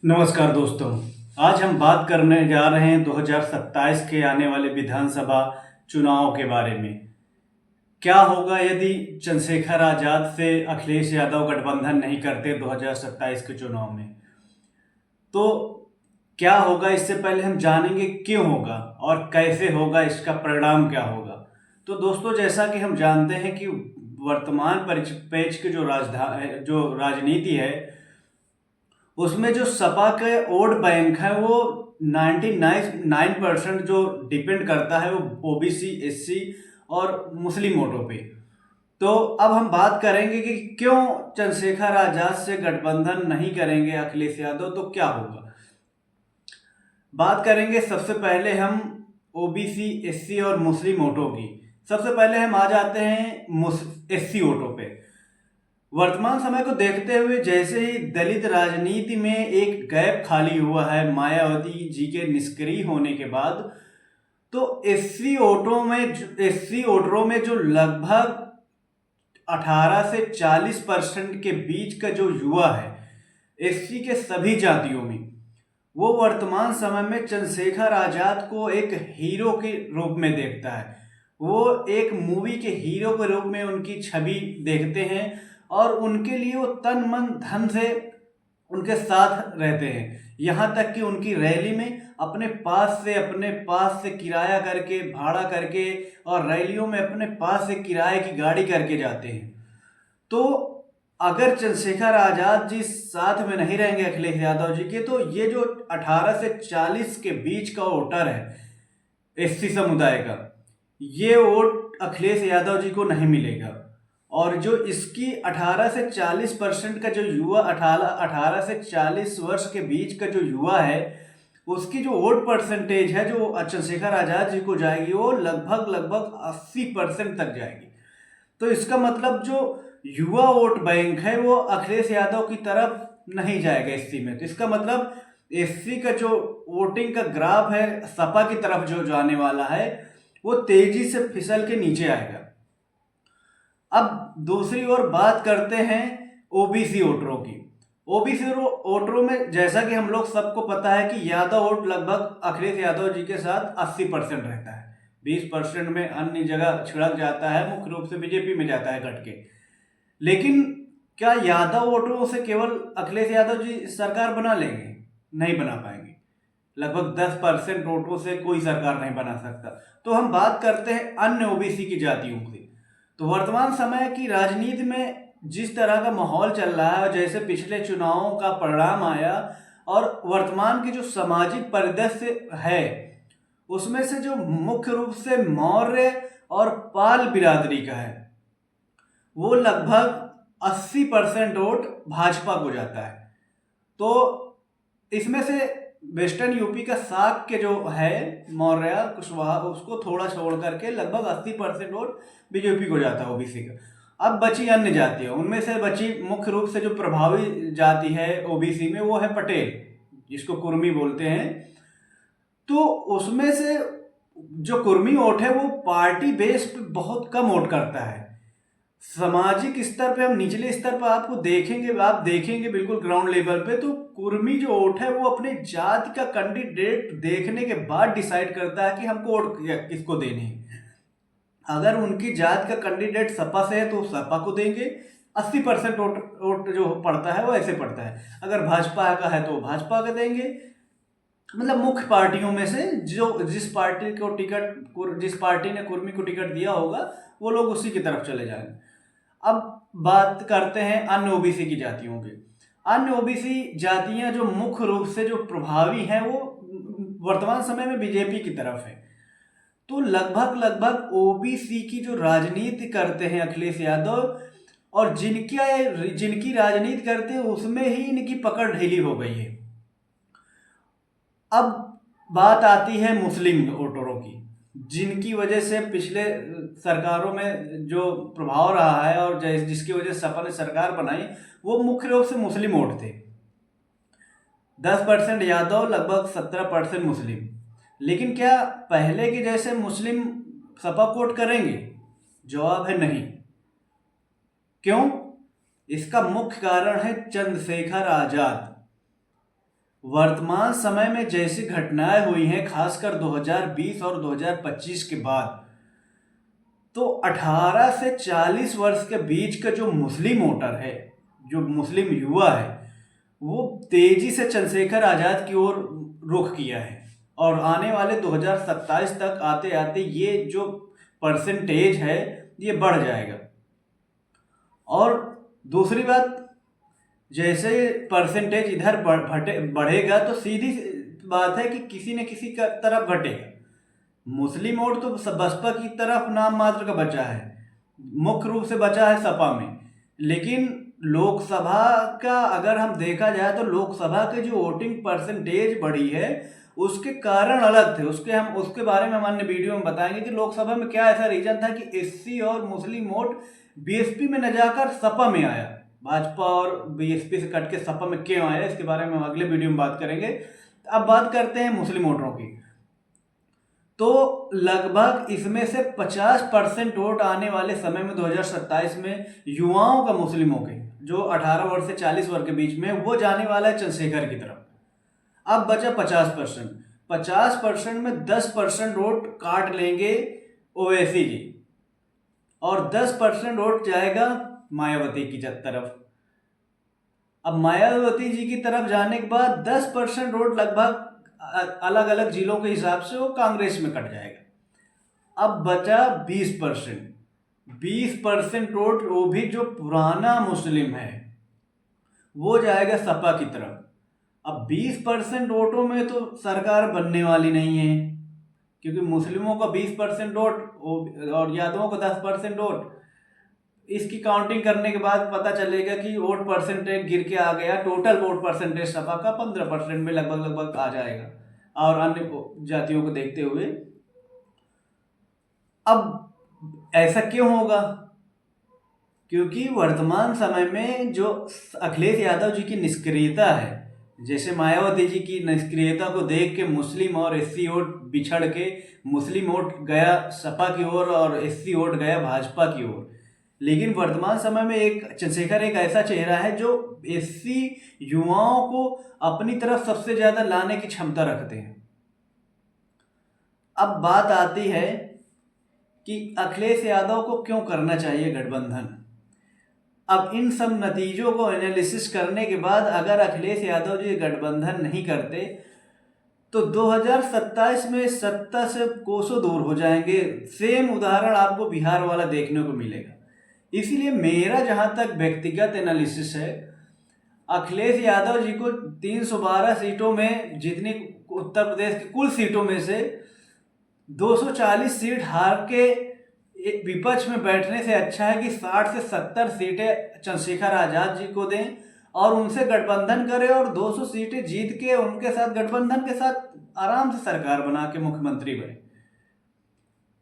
नमस्कार दोस्तों। आज हम बात करने जा रहे हैं 2027 के आने वाले विधानसभा चुनाव के बारे में। क्या होगा यदि चंद्रशेखर आजाद से अखिलेश यादव गठबंधन नहीं करते 2027 के चुनाव में? तो क्या होगा, इससे पहले हम जानेंगे क्यों होगा और कैसे होगा, इसका परिणाम क्या होगा। तो दोस्तों, जैसा कि हम जानते हैं कि वर्तमान परिप्रेक्ष्य की जो राजनीति है, उसमें जो सपा के वोट बैंक है वो 99% जो डिपेंड करता है वो ओबीसी, एससी और मुस्लिम वोटों पे। तो अब हम बात करेंगे कि क्यों चंद्रशेखर आजाद से गठबंधन नहीं करेंगे अखिलेश यादव, तो क्या होगा। बात करेंगे सबसे पहले हम ओबीसी, एससी और मुस्लिम वोटों की। सबसे पहले हम आ जाते हैं एससी वोटों पे। वर्तमान समय को देखते हुए जैसे ही दलित राजनीति में एक गैप खाली हुआ है मायावती जी के निष्क्रिय होने के बाद, तो एससी वोटरों में जो लगभग 18 से 40% के बीच का जो युवा है एससी के सभी जातियों में, वो वर्तमान समय में चंद्रशेखर आजाद को एक हीरो के रूप में देखता है। वो एक मूवी के हीरो के रूप में उनकी छवि देखते हैं और उनके लिए वो तन मन धन से उनके साथ रहते हैं। यहाँ तक कि उनकी रैली में अपने पास से किराया करके, भाड़ा करके और रैलियों में अपने पास से किराए की गाड़ी करके जाते हैं। तो अगर चंद्रशेखर आजाद जी साथ में नहीं रहेंगे अखिलेश यादव जी के, तो ये जो 18 से 40 के बीच का वोटर है एससी समुदाय का, ये वोट अखिलेश यादव जी को नहीं मिलेगा। और जो इसकी 18 से 40% का जो युवा, 18 से 40 वर्ष के बीच का जो युवा है, उसकी जो वोट परसेंटेज है जो चंद्रशेखर आजाद जी को जाएगी, वो लगभग लगभग 80% तक जाएगी। तो इसका मतलब जो युवा वोट बैंक है वो अखिलेश यादव की तरफ नहीं जाएगा एससी में। तो इसका मतलब एससी का जो वोटिंग का ग्राफ है सपा की तरफ जो जाने वाला है, वो तेजी से फिसल के नीचे आएगा। अब दूसरी ओर बात करते हैं ओबीसी वोटरों की। ओबीसी वोटरों में जैसा कि हम लोग सबको पता है कि यादव वोट लगभग अखिलेश यादव जी के साथ 80% रहता है। 20% में अन्य जगह छिड़क जाता है, मुख्य रूप से बीजेपी में जाता है कट के। लेकिन क्या यादव वोटरों से केवल अखिलेश यादव जी सरकार बना लेंगे? नहीं बना पाएंगे। लगभग 10% वोटों से कोई सरकार नहीं बना सकता। तो हम बात करते हैं अन्य ओबीसी की जातियों से। तो वर्तमान समय की राजनीति में जिस तरह का माहौल चल रहा है और जैसे पिछले चुनावों का परिणाम आया और वर्तमान की जो सामाजिक परिदृश्य है, उसमें से जो मुख्य रूप से मौर्य और पाल बिरादरी का है, वो लगभग 80% वोट भाजपा को जाता है। तो इसमें से वेस्टर्न यूपी का साग के जो है मौर्य कुशवाहा, उसको थोड़ा छोड़ करके लगभग 80% वोट बीजेपी को जाता है ओबीसी का। अब बची अन्य जातियां, उनमें से बची मुख्य रूप से जो प्रभावी जाति है ओबीसी में वो है पटेल, जिसको कुर्मी बोलते हैं। तो उसमें से जो कुर्मी वोट है वो पार्टी बेस पे बहुत कम वोट करता है। सामाजिक स्तर पे, हम निचले स्तर पर आप देखेंगे बिल्कुल ग्राउंड लेवल पे, तो कुर्मी जो वोट है वो अपने जाति का कैंडिडेट देखने के बाद डिसाइड करता है कि हमको वोट किसको देनी है। अगर उनकी जात का कैंडिडेट सपा से है तो सपा को देंगे। 80% वोट जो पड़ता है वो ऐसे पड़ता है। अगर भाजपा का है तो भाजपा का देंगे। मतलब मुख्य पार्टियों में से जिस पार्टी ने कुर्मी को टिकट दिया होगा, वो लोग उसी की तरफ चले जाएंगे। अब बात करते हैं अन्य ओबीसी की जातियों की। अन्य ओबीसी जातियां जो मुख्य रूप से जो प्रभावी हैं वो वर्तमान समय में बीजेपी की तरफ है। तो लगभग लगभग ओबीसी की जो राजनीति करते हैं अखिलेश यादव, और जिनकी राजनीति करते हैं उसमें ही इनकी पकड़ ढीली हो गई है। अब बात आती है मुस्लिम वोटरों की, जिनकी वजह से पिछले सरकारों में जो प्रभाव रहा है और जिसकी वजह से सपा ने सरकार बनाई, वो मुख्य रूप से मुस्लिम वोट थे। 10% यादव, लगभग 17% मुस्लिम। लेकिन क्या पहले के जैसे मुस्लिम सपा को वोट करेंगे? जवाब है नहीं। क्यों? इसका मुख्य कारण है चंद्रशेखर आजाद। वर्तमान समय में जैसी घटनाएं हुई हैं, खासकर 2020 और 2025 के बाद, तो 18 से 40 वर्ष के बीच का जो मुस्लिम वोटर है, जो मुस्लिम युवा है, वो तेजी से चंद्रशेखर आजाद की ओर रुख किया है। और आने वाले 2027 तक आते आते ये जो परसेंटेज है ये बढ़ जाएगा। और दूसरी बात, जैसे परसेंटेज इधर बढ़ेगा तो सीधी बात है कि किसी न किसी का तरफ घटेगा। मुस्लिम वोट तो बसपा की तरफ नाम मात्र का बचा है, मुख्य रूप से बचा है सपा में। लेकिन लोकसभा का अगर हम देखा जाए तो लोकसभा के जो वोटिंग परसेंटेज बढ़ी है उसके कारण अलग थे, उसके बारे में हम अन्य वीडियो में बताएंगे कि लोकसभा में क्या ऐसा रीजन था कि एससी और मुस्लिम वोट बीएसपी में न जाकर सपा में आया। भाजपा और बीएसपी से कट के सपा में क्यों आया, इसके बारे में हम अगले वीडियो में बात करेंगे। अब बात करते हैं मुस्लिम वोटरों की। तो लगभग इसमें से 50% वोट आने वाले समय में 2027 में युवाओं का, मुस्लिमों के, जो 18 वर्ष से 40 वर्ष के बीच में, वो जाने वाला है चंद्रशेखर की तरफ। अब बचा 50%। 50% में 10% वोट काट लेंगे ओवैसी जी और 10% वोट जाएगा मायावती की तरफ। अब मायावती जी की तरफ जाने के बाद 10% वोट लगभग अलग अलग जिलों के हिसाब से वो कांग्रेस में कट जाएगा। अब बचा 20%। 20% वोट, वो भी जो पुराना मुस्लिम है, वो जाएगा सपा की तरफ। अब 20% वोटों में तो सरकार बनने वाली नहीं है, क्योंकि मुस्लिमों का 20% वोट और यादवों का 10% वोट। इसकी काउंटिंग करने के बाद पता चलेगा कि वोट परसेंटेज गिर के आ गया। टोटल वोट परसेंटेज सपा का 15% में लगभग आ जाएगा, और अन्य जातियों को देखते हुए। अब ऐसा क्यों होगा? क्योंकि वर्तमान समय में जो अखिलेश यादव जी की निष्क्रियता है, जैसे मायावती जी की निष्क्रियता को देख के मुस्लिम और एससी वोट बिछड़ के मुस्लिम वोट गया सपा की ओर और एससी वोट गया भाजपा की ओर। लेकिन वर्तमान समय में एक चंद्रशेखर एक ऐसा चेहरा है जो एससी युवाओं को अपनी तरफ सबसे ज्यादा लाने की क्षमता रखते हैं। अब बात आती है कि अखिलेश यादव को क्यों करना चाहिए गठबंधन। अब इन सब नतीजों को एनालिसिस करने के बाद अगर अखिलेश यादव जी गठबंधन नहीं करते तो 2027 में सत्ता से कोसों दूर हो जाएंगे। सेम उदाहरण आपको बिहार वाला देखने को मिलेगा। इसीलिए मेरा जहां तक व्यक्तिगत एनालिसिस है, अखिलेश यादव जी को 312 सीटों में, जितनी उत्तर प्रदेश की कुल सीटों में से 240 सीट हार के विपक्ष में बैठने से अच्छा है कि 60 से 70 सीटें चंद्रशेखर आजाद जी को दें और उनसे गठबंधन करें और 200 सीटें जीत के उनके साथ, गठबंधन के साथ आराम से सरकार बना के मुख्यमंत्री बने।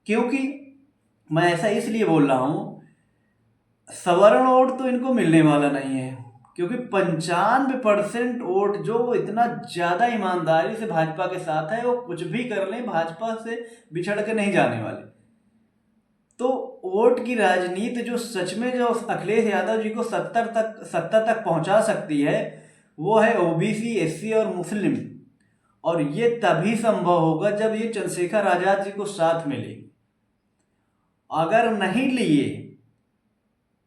क्योंकि मैं ऐसा इसलिए बोल रहा हूं, सवर्ण वोट तो इनको मिलने वाला नहीं है, क्योंकि 95% वोट जो इतना ज्यादा ईमानदारी से भाजपा के साथ है, वो कुछ भी कर लें भाजपा से बिछड़ के नहीं जाने वाले। तो वोट की राजनीति जो सच में जो अखिलेश यादव जी को सत्ता तक पहुंचा सकती है, वो है ओबीसी, एससी और मुस्लिम। और ये तभी संभव होगा जब ये चंद्रशेखर आजाद जी को साथ में लेंगे। अगर नहीं लिए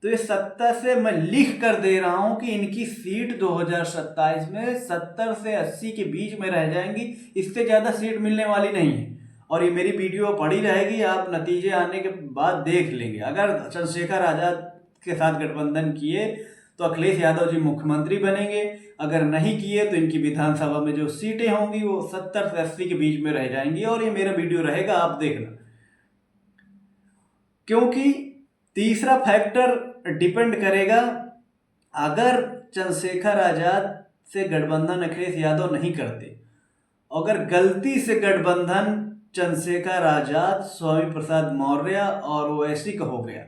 तो ये सत्ता से मैं लिख कर दे रहा हूं कि इनकी सीट 2027 में 70 से 80 के बीच में रह जाएंगी। इससे ज्यादा सीट मिलने वाली नहीं है। और ये मेरी वीडियो पड़ी रहेगी, आप नतीजे आने के बाद देख लेंगे। अगर चंद्रशेखर आजाद के साथ गठबंधन किए तो अखिलेश यादव जी मुख्यमंत्री बनेंगे। अगर नहीं किए तो इनकी विधानसभा में जो सीटें होंगी वो 70 से 80 के बीच में रह जाएंगी। और ये मेरा वीडियो रहेगा, आप देखना। क्योंकि तीसरा फैक्टर डिपेंड करेगा, अगर चंद्रशेखर आजाद से गठबंधन अखिलेश यादव नहीं करते, अगर गलती से गठबंधन चंद्रशेखर आजाद, स्वामी प्रसाद मौर्य और ओवैसी का हो गया,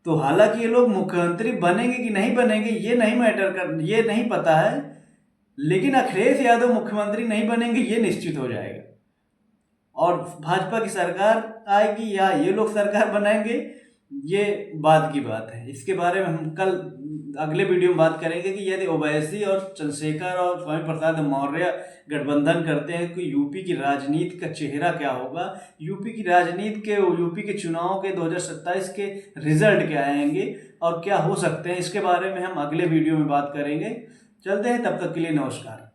तो हालांकि ये लोग मुख्यमंत्री बनेंगे कि नहीं बनेंगे ये नहीं मैटर कर, ये नहीं पता है, लेकिन अखिलेश यादव मुख्यमंत्री नहीं बनेंगे ये निश्चित हो जाएगा। और भाजपा की सरकार आएगी या ये लोग सरकार बनाएंगे, ये बाद की बात है। इसके बारे में हम कल अगले वीडियो में बात करेंगे कि यदि ओवैसी और चंद्रशेखर और स्वामी प्रसाद मौर्य गठबंधन करते हैं तो यूपी की राजनीति का चेहरा क्या होगा, यूपी की राजनीति के यूपी के चुनाव के 2027 के रिजल्ट क्या आएंगे और क्या हो सकते हैं, इसके बारे में हम अगले वीडियो में बात करेंगे। चलते हैं, तब तक के लिए नमस्कार।